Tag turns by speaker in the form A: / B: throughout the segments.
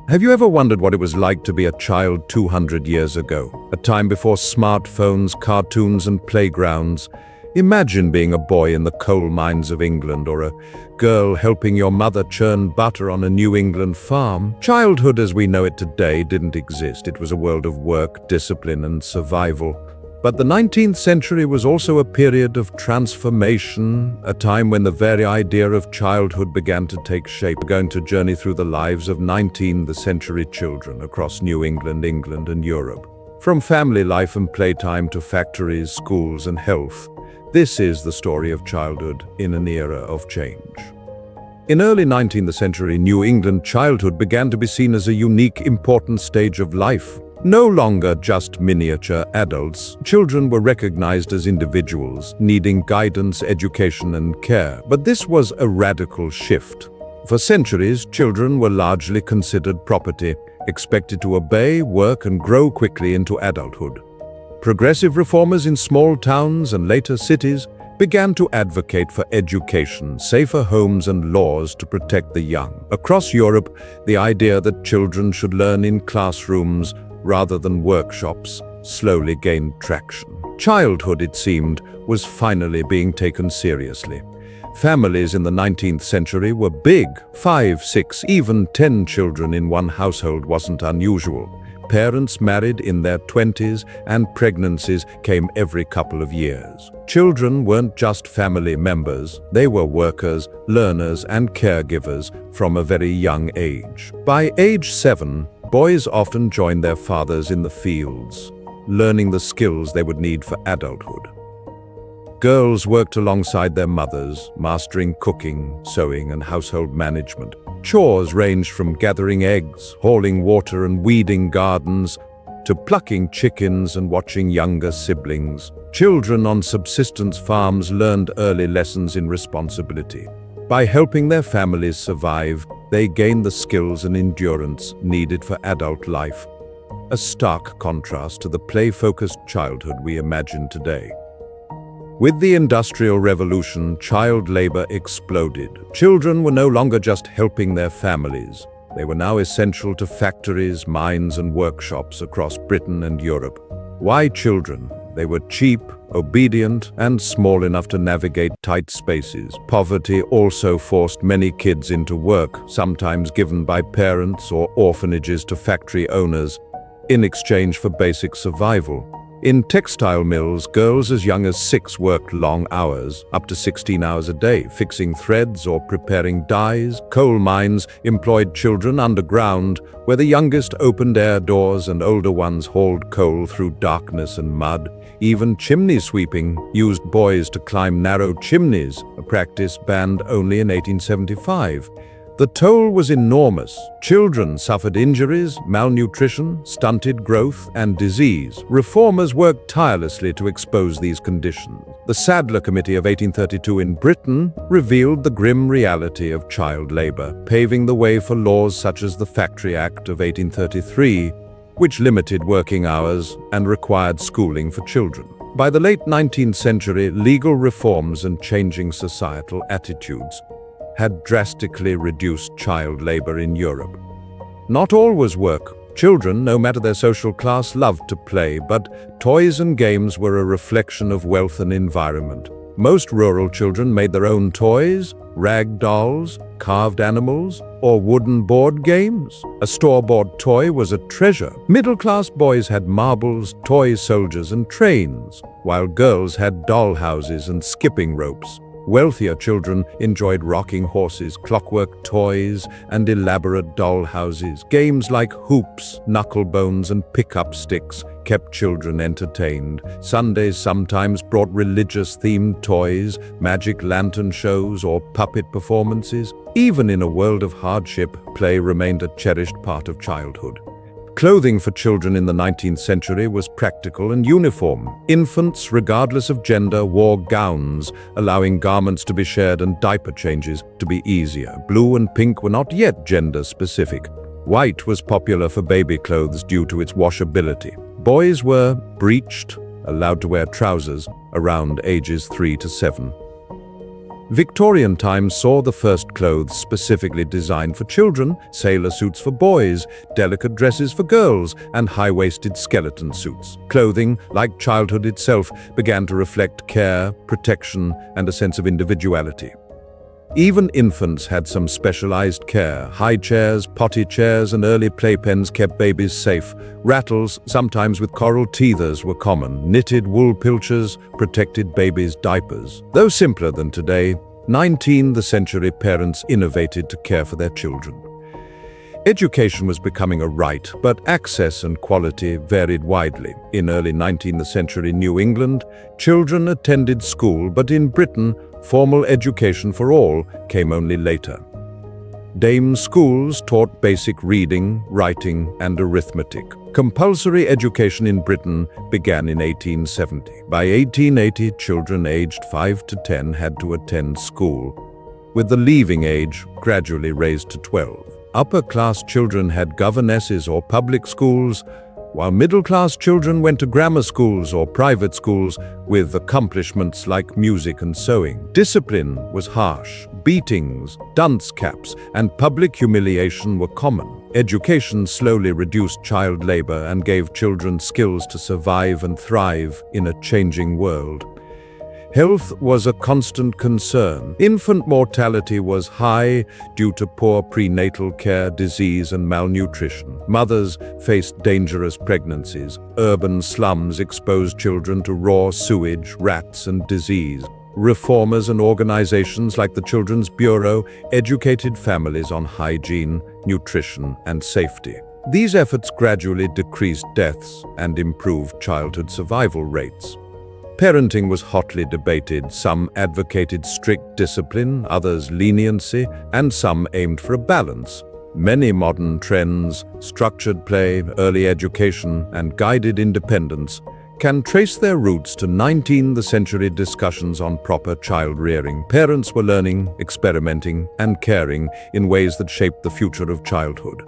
A: Have you ever wondered what it was like to be a child 200 years ago? A time before smartphones, cartoons, and playgrounds. Imagine being a boy in the coal mines of England, or a girl helping your mother churn butter on a New England farm. Childhood as we know it today didn't exist. It was a world of work, discipline, and survival. But the 19th century was also a period of transformation, a time when the very idea of childhood began to take shape. We're going to journey through the lives of 19th century children across New England, England, and Europe. From family life and playtime to factories, schools, and health, this is the story of childhood in an era of change. In early 19th century New England, childhood began to be seen as a unique, important stage of life. No longer just miniature adults, children were recognized as individuals, needing guidance, education, and care. But this was a radical shift. For centuries, children were largely considered property, expected to obey, work, and grow quickly into adulthood. Progressive reformers in small towns and later cities began to advocate for education, safer homes, and laws to protect the young. Across Europe, the idea that children should learn in classrooms rather than workshops slowly gained traction. Childhood, it seemed, was finally being taken seriously. Families in the 19th century were big. 5, 6, even 10 children in one household wasn't unusual. Parents married in their 20s, and pregnancies came every couple of years. Children weren't just family members, they were workers, learners, and caregivers from a very young age. By age 7, boys often joined their fathers in the fields, learning the skills they would need for adulthood. Girls worked alongside their mothers, mastering cooking, sewing, and household management. Chores ranged from gathering eggs, hauling water, and weeding gardens, to plucking chickens and watching younger siblings. Children on subsistence farms learned early lessons in responsibility. By helping their families survive, they gained the skills and endurance needed for adult life, a stark contrast to the play-focused childhood we imagine today. With the Industrial Revolution, child labor exploded. Children were no longer just helping their families. They were now essential to factories, mines, and workshops across Britain and Europe. Why children? They were cheap, obedient, and small enough to navigate tight spaces. Poverty also forced many kids into work, sometimes given by parents or orphanages to factory owners, in exchange for basic survival. In textile mills, girls as young as 6 worked long hours, up to 16 hours a day, fixing threads or preparing dyes. Coal mines employed children underground, where the youngest opened air doors and older ones hauled coal through darkness and mud. Even chimney sweeping used boys to climb narrow chimneys, a practice banned only in 1875. The toll was enormous. Children suffered injuries, malnutrition, stunted growth, and disease. Reformers worked tirelessly to expose these conditions. The Sadler Committee of 1832 in Britain revealed the grim reality of child labor, paving the way for laws such as the Factory Act of 1833, which limited working hours and required schooling for children. By the late 19th century, legal reforms and changing societal attitudes had drastically reduced child labor in Europe. Not all was work. Children, no matter their social class, loved to play, but toys and games were a reflection of wealth and environment. Most rural children made their own toys, rag dolls, carved animals, or wooden board games. A store-bought toy was a treasure. Middle-class boys had marbles, toy soldiers, and trains, while girls had doll houses and skipping ropes. Wealthier children enjoyed rocking horses, clockwork toys, and elaborate doll houses. Games like hoops, knucklebones, and pickup sticks kept children entertained. Sundays sometimes brought religious-themed toys, magic lantern shows, or puppet performances. Even in a world of hardship, play remained a cherished part of childhood. Clothing for children in the 19th century was practical and uniform. Infants, regardless of gender, wore gowns, allowing garments to be shared and diaper changes to be easier. Blue and pink were not yet gender-specific. White was popular for baby clothes due to its washability. Boys were breeched, allowed to wear trousers, around ages 3 to 7. Victorian times saw the first clothes specifically designed for children, sailor suits for boys, delicate dresses for girls, and high-waisted skeleton suits. Clothing, like childhood itself, began to reflect care, protection, and a sense of individuality. Even infants had some specialized care. High chairs, potty chairs, and early playpens kept babies safe. Rattles, sometimes with coral teethers, were common. Knitted wool pilchers protected babies' diapers. Though simpler than today, 19th century parents innovated to care for their children. Education was becoming a right, but access and quality varied widely. In early 19th century New England, children attended school, but in Britain, formal education for all came only later. Dame schools taught basic reading, writing, and arithmetic. Compulsory education in Britain began in 1870. By 1880, children aged 5 to 10 had to attend school, with the leaving age gradually raised to 12. Upper-class children had governesses or public schools, while middle-class children went to grammar schools or private schools with accomplishments like music and sewing. Discipline was harsh. Beatings, dunce caps, and public humiliation were common. Education slowly reduced child labor and gave children skills to survive and thrive in a changing world. Health was a constant concern. Infant mortality was high due to poor prenatal care, disease, and malnutrition. Mothers faced dangerous pregnancies. Urban slums exposed children to raw sewage, rats, and disease. Reformers and organizations like the Children's Bureau educated families on hygiene, nutrition, and safety. These efforts gradually decreased deaths and improved childhood survival rates. Parenting was hotly debated. Some advocated strict discipline, others leniency, and some aimed for a balance. Many modern trends, structured play, early education, and guided independence, can trace their roots to 19th century discussions on proper child rearing. Parents were learning, experimenting, and caring in ways that shaped the future of childhood.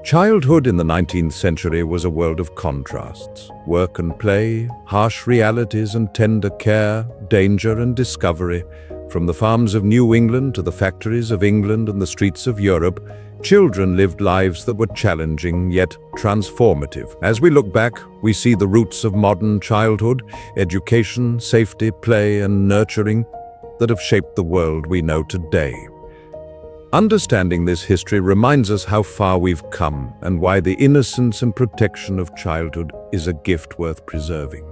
A: Childhood in the 19th century was a world of contrasts. Work and play, harsh realities and tender care, danger and discovery. From the farms of New England to the factories of England and the streets of Europe, children lived lives that were challenging yet transformative. As we look back, we see the roots of modern childhood, education, safety, play, and nurturing that have shaped the world we know today. Understanding this history reminds us how far we've come and why the innocence and protection of childhood is a gift worth preserving.